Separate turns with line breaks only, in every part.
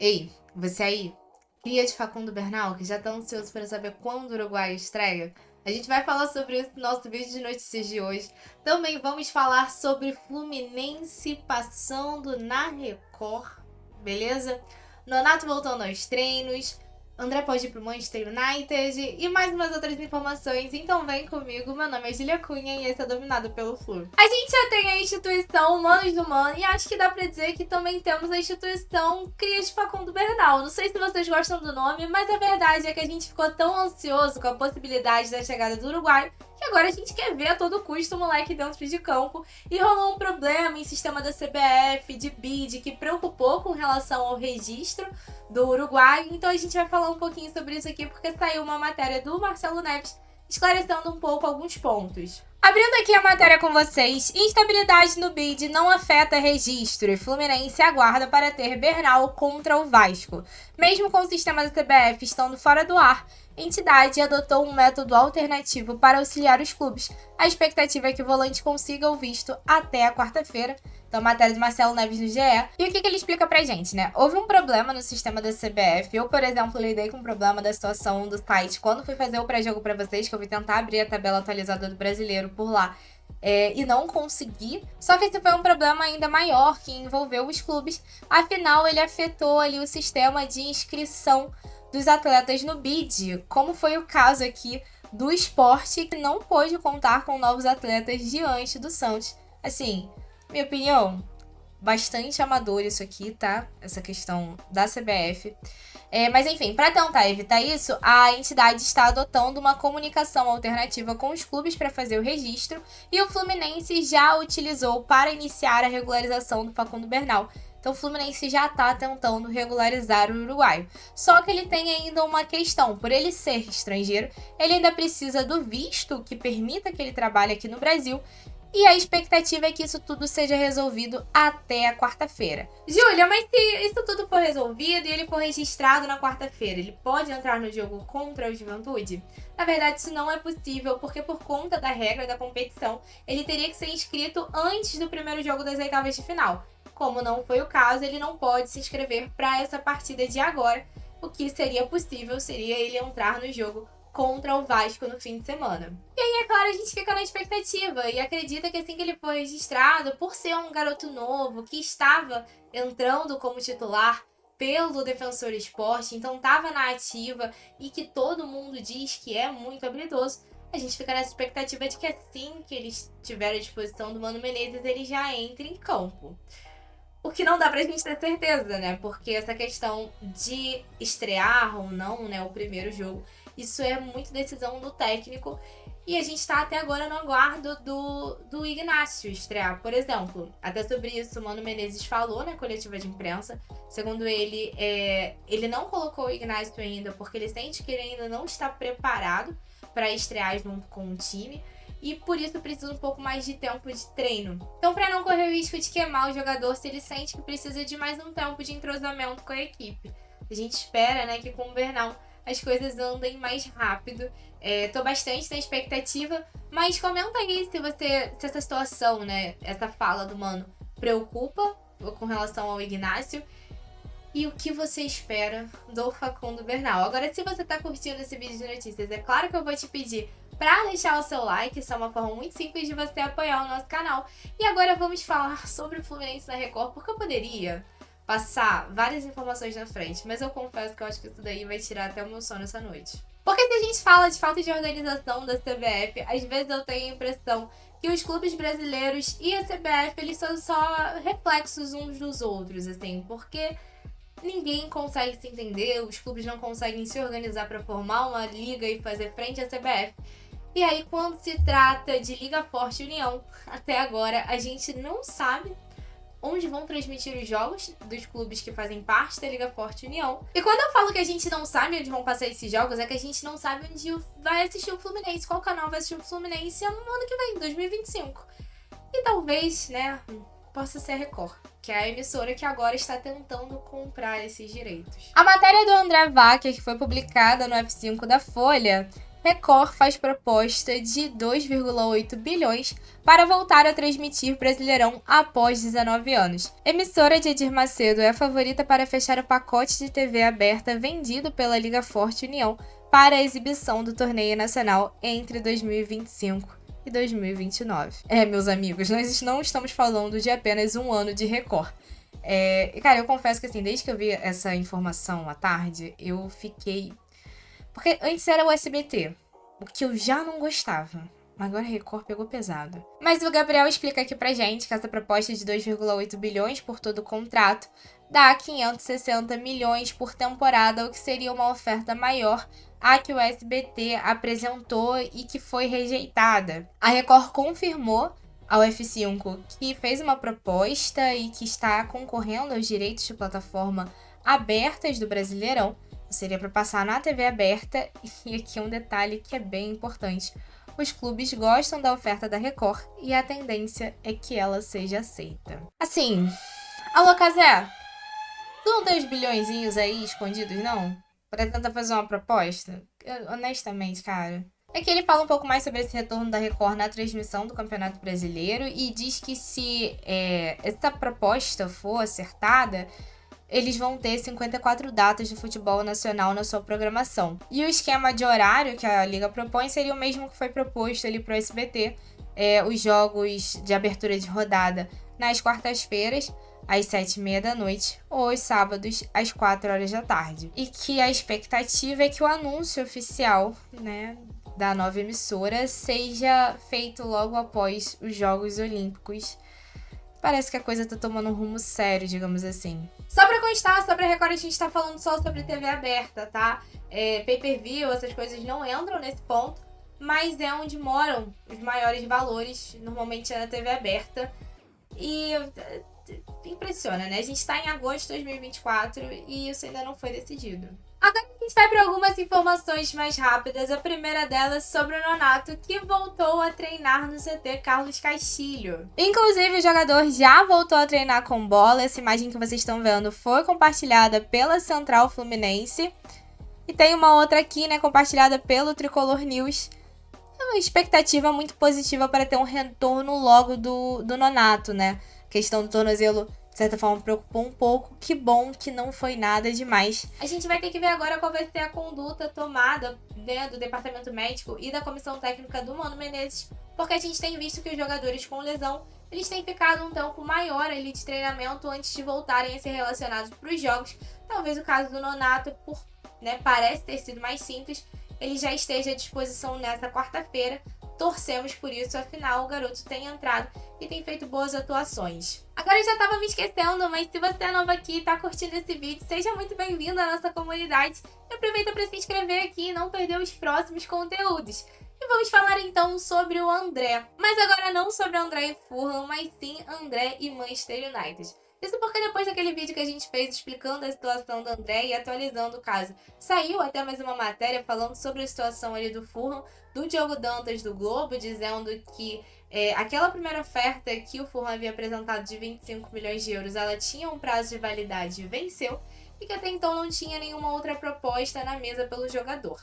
Ei, você aí, cria de Facundo Bernal, que já tá ansioso para saber quando o Uruguai estreia? A gente vai falar sobre isso no nosso vídeo de notícias de hoje. Também vamos falar sobre Fluminense passando na Record, beleza? Nonato voltando aos treinos, André pode ir pro Manchester United e mais umas outras informações. Então vem comigo, meu nome é Julia Cunha e esse é Dominado pelo Flu. A gente já tem a instituição Humanos do Mano e acho que dá pra dizer que também temos a instituição Cria de Facundo Bernal. Não sei se vocês gostam do nome, mas a verdade é que a gente ficou tão ansioso com a possibilidade da chegada do Uruguai que agora a gente quer ver a todo custo o moleque dentro de campo. E rolou um problema em sistema da CBF, de BID, que preocupou com relação ao registro do Uruguai. Então a gente vai falar um pouquinho sobre isso aqui, porque saiu uma matéria do Marcelo Neves esclarecendo um pouco alguns pontos. Abrindo aqui a matéria com vocês, instabilidade no BID não afeta registro e Fluminense aguarda para ter Bernal contra o Vasco. Mesmo com o sistema da CBF estando fora do ar, a entidade adotou um método alternativo para auxiliar os clubes. A expectativa é que o volante consiga o visto até a quarta-feira. Então, matéria de Marcelo Neves no GE. E o que ele explica pra gente, né? Houve um problema no sistema da CBF. Eu, por exemplo, lidei com um problema da situação do site quando fui fazer o pré-jogo pra vocês, que eu fui tentar abrir a tabela atualizada do brasileiro por lá. E não consegui. Só que esse foi um problema ainda maior que envolveu os clubes. Afinal, ele afetou ali o sistema de inscrição dos atletas no BID, como foi o caso aqui do Sport, que não pôde contar com novos atletas diante do Santos. Assim, minha opinião, bastante amador isso aqui, tá? Essa questão da CBF. Mas enfim, para tentar evitar isso, a entidade está adotando uma comunicação alternativa com os clubes para fazer o registro e o Fluminense já utilizou para iniciar a regularização do Facundo Bernal. Então o Fluminense já está tentando regularizar o uruguaio. Só que ele tem ainda uma questão. Por ele ser estrangeiro, ele ainda precisa do visto que permita que ele trabalhe aqui no Brasil. E a expectativa é que isso tudo seja resolvido até a quarta-feira. Júlia, mas se isso tudo for resolvido e ele for registrado na quarta-feira, ele pode entrar no jogo contra o Juventude? Na verdade, isso não é possível, porque por conta da regra da competição, ele teria que ser inscrito antes do primeiro jogo das oitavas de final. Como não foi o caso, ele não pode se inscrever para essa partida de agora. O que seria possível seria ele entrar no jogo contra o Vasco no fim de semana. E aí, é claro, a gente fica na expectativa e acredita que assim que ele for registrado, por ser um garoto novo que estava entrando como titular pelo Defensor Esporte, então estava na ativa e que todo mundo diz que é muito habilidoso, a gente fica nessa expectativa de que assim que ele estiver à disposição do Mano Menezes, ele já entre em campo. O que não dá pra gente ter certeza, né? Porque essa questão de estrear ou não, né, o primeiro jogo, isso é muito decisão do técnico. E a gente tá até agora no aguardo do Ignacio estrear, por exemplo. Até sobre isso, o Mano Menezes falou na coletiva de imprensa. Segundo ele, ele não colocou o Ignacio ainda porque ele sente que ele ainda não está preparado para estrear junto com o time. E por isso precisa um pouco mais de tempo de treino. Então, para não correr o risco de queimar o jogador se ele sente que precisa de mais um tempo de entrosamento com a equipe. A gente espera, né, que com o Bernal as coisas andem mais rápido. Tô bastante na expectativa, mas comenta aí se essa situação, né, essa fala do Mano preocupa com relação ao Ignacio. E o que você espera do Facundo Bernal. Agora, se você tá curtindo esse vídeo de notícias, é claro que eu vou te pedir para deixar o seu like, isso é uma forma muito simples de você apoiar o nosso canal. E agora vamos falar sobre o Fluminense na Record, porque eu poderia passar várias informações na frente, mas eu confesso que eu acho que isso daí vai tirar até o meu sono essa noite. Porque se a gente fala de falta de organização da CBF, às vezes eu tenho a impressão que os clubes brasileiros e a CBF, eles são só reflexos uns dos outros, assim, porque ninguém consegue se entender, os clubes não conseguem se organizar para formar uma liga e fazer frente à CBF. E aí, quando se trata de Liga Forte União, até agora a gente não sabe onde vão transmitir os jogos dos clubes que fazem parte da Liga Forte União. E quando eu falo que a gente não sabe onde vão passar esses jogos, é que a gente não sabe onde vai assistir o Fluminense, qual canal vai assistir o Fluminense no ano que vem, 2025. E talvez, né, possa ser a Record, que é a emissora que agora está tentando comprar esses direitos. A matéria do André Vaca, que foi publicada no F5 da Folha, Record faz proposta de 2,8 bilhões para voltar a transmitir Brasileirão após 19 anos. Emissora de Edir Macedo é a favorita para fechar o pacote de TV aberta vendido pela Liga Forte União para a exibição do torneio nacional entre 2025 e 2029. Meus amigos, nós não estamos falando de apenas um ano de Record. Cara, eu confesso que assim, desde que eu vi essa informação à tarde, eu fiquei... Porque antes era o SBT, o que eu já não gostava. Mas agora a Record pegou pesado. Mas o Gabriel explica aqui pra gente que essa proposta de 2,8 bilhões por todo o contrato dá 560 milhões por temporada, o que seria uma oferta maior à que o SBT apresentou e que foi rejeitada. A Record confirmou ao F5 que fez uma proposta e que está concorrendo aos direitos de plataforma abertas do Brasileirão. Seria para passar na TV aberta, e aqui um detalhe que é bem importante. Os clubes gostam da oferta da Record e a tendência é que ela seja aceita. Assim, alô Cazé, tu não tem os bilhõezinhos aí escondidos, não? Pra tentar fazer uma proposta? Honestamente, cara. É que ele fala um pouco mais sobre esse retorno da Record na transmissão do Campeonato Brasileiro e diz que se essa proposta for acertada, eles vão ter 54 datas de futebol nacional na sua programação. E o esquema de horário que a Liga propõe seria o mesmo que foi proposto ali para o SBT. Os jogos de abertura de rodada nas quartas-feiras, às 7h30 da noite, ou aos sábados, às 4 horas da tarde. E que a expectativa é que o anúncio oficial, né, da nova emissora seja feito logo após os Jogos Olímpicos. Parece que a coisa tá tomando um rumo sério, digamos assim. Só pra constar, sobre a Record a gente tá falando só sobre TV aberta, tá? Pay-per-view, essas coisas não entram nesse ponto, mas é onde moram os maiores valores, normalmente é na TV aberta. E impressiona, né? A gente tá em agosto de 2024 e isso ainda não foi decidido. Agora a gente vai para algumas informações mais rápidas. A primeira delas sobre o Nonato, que voltou a treinar no CT Carlos Castilho. Inclusive, o jogador já voltou a treinar com bola. Essa imagem que vocês estão vendo foi compartilhada pela Central Fluminense. E tem uma outra aqui, né, compartilhada pelo Tricolor News. É uma expectativa muito positiva para ter um retorno logo do Nonato, né? A questão do tornozelo, de certa forma, preocupou um pouco. Que bom que não foi nada demais. A gente vai ter que ver agora qual vai ser a conduta tomada, né, do departamento médico e da comissão técnica do Mano Menezes, porque a gente tem visto que os jogadores com lesão, eles têm ficado um tempo maior ali de treinamento antes de voltarem a ser relacionados para os jogos. Talvez o caso do Nonato, parece ter sido mais simples, ele já esteja à disposição nessa quarta-feira. Torcemos por isso, afinal o garoto tem entrado e tem feito boas atuações. Agora eu já tava me esquecendo, mas se você é novo aqui e tá curtindo esse vídeo, seja muito bem-vindo à nossa comunidade. E aproveita para se inscrever aqui e não perder os próximos conteúdos. E vamos falar então sobre o André. Mas agora não sobre André e Fulham, mas sim André e Manchester United. Isso porque depois daquele vídeo que a gente fez explicando a situação do André e atualizando o caso, saiu até mais uma matéria falando sobre a situação ali do Fulham, do Diogo Dantas do Globo, dizendo que aquela primeira oferta que o Fulham havia apresentado de 25 milhões de euros, ela tinha um prazo de validade e venceu, e que até então não tinha nenhuma outra proposta na mesa pelo jogador.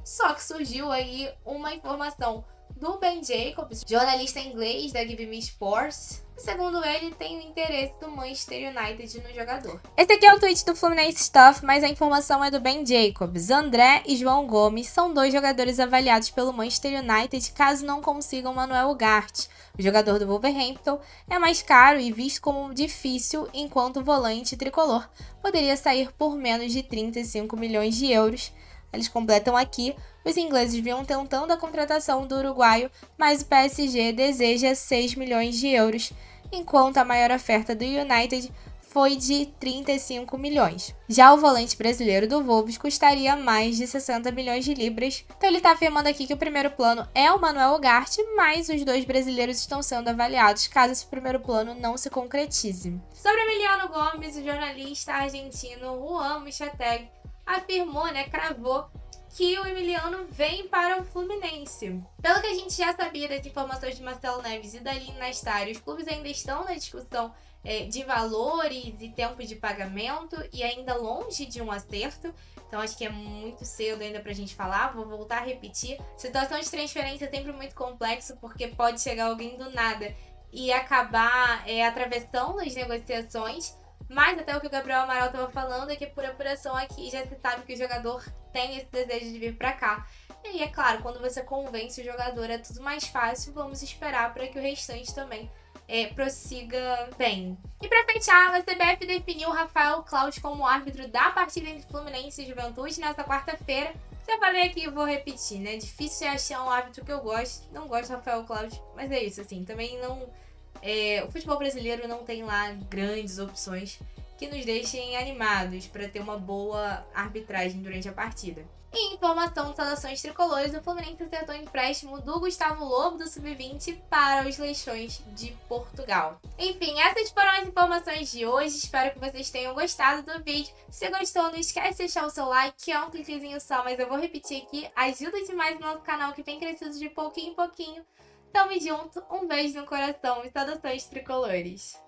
Só que surgiu aí uma informação do Ben Jacobs, jornalista inglês da Give Me Sports. Segundo ele, tem o interesse do Manchester United no jogador. Esse aqui é o tweet do Fluminense Stuff, mas a informação é do Ben Jacobs. André e João Gomes são dois jogadores avaliados pelo Manchester United caso não consigam Manuel Ugarte. O jogador do Wolverhampton é mais caro e visto como difícil, enquanto o volante tricolor poderia sair por menos de 35 milhões de euros. Eles completam aqui: os ingleses vinham tentando a contratação do uruguaio, mas o PSG deseja 6 milhões de euros, enquanto a maior oferta do United foi de 35 milhões. Já o volante brasileiro do Wolves custaria mais de 60 milhões de libras. Então ele está afirmando aqui que o primeiro plano é o Manuel Ugarte, mas os dois brasileiros estão sendo avaliados caso esse primeiro plano não se concretize. Sobre Emiliano Gomes, o jornalista argentino Juan Michateg afirmou, cravou que o Emiliano vem para o Fluminense. Pelo que a gente já sabia das informações de Marcelo Neves e da Lin Nastari, os clubes ainda estão na discussão de valores e tempo de pagamento e ainda longe de um acerto. Então acho que é muito cedo ainda pra gente falar, vou voltar a repetir. Situação de transferência é sempre muito complexo, porque pode chegar alguém do nada e acabar atravessando as negociações. Mas até o que o Gabriel Amaral estava falando é que por apuração aqui já se sabe que o jogador tem esse desejo de vir para cá. E aí, é claro, quando você convence o jogador é tudo mais fácil, vamos esperar para que o restante também prossiga bem. E para fechar, a CBF definiu o Rafael Claus como árbitro da partida entre Fluminense e Juventude nesta quarta-feira. Já falei aqui e vou repetir, né? Difícil é achar um árbitro que eu goste. Não gosto do Rafael Claus, mas é isso, assim. Também não... o futebol brasileiro não tem lá grandes opções que nos deixem animados para ter uma boa arbitragem durante a partida. E informação de saudações tricolores, o Fluminense acertou o empréstimo do Gustavo Lobo do Sub-20 para os Leixões de Portugal. Enfim, essas foram as informações de hoje, espero que vocês tenham gostado do vídeo. Se gostou, não esquece de deixar o seu like, que é um cliquezinho só, mas eu vou repetir aqui, ajuda demais o nosso canal que vem crescendo de pouquinho em pouquinho. Tamo junto, um beijo no coração e saudações tricolores!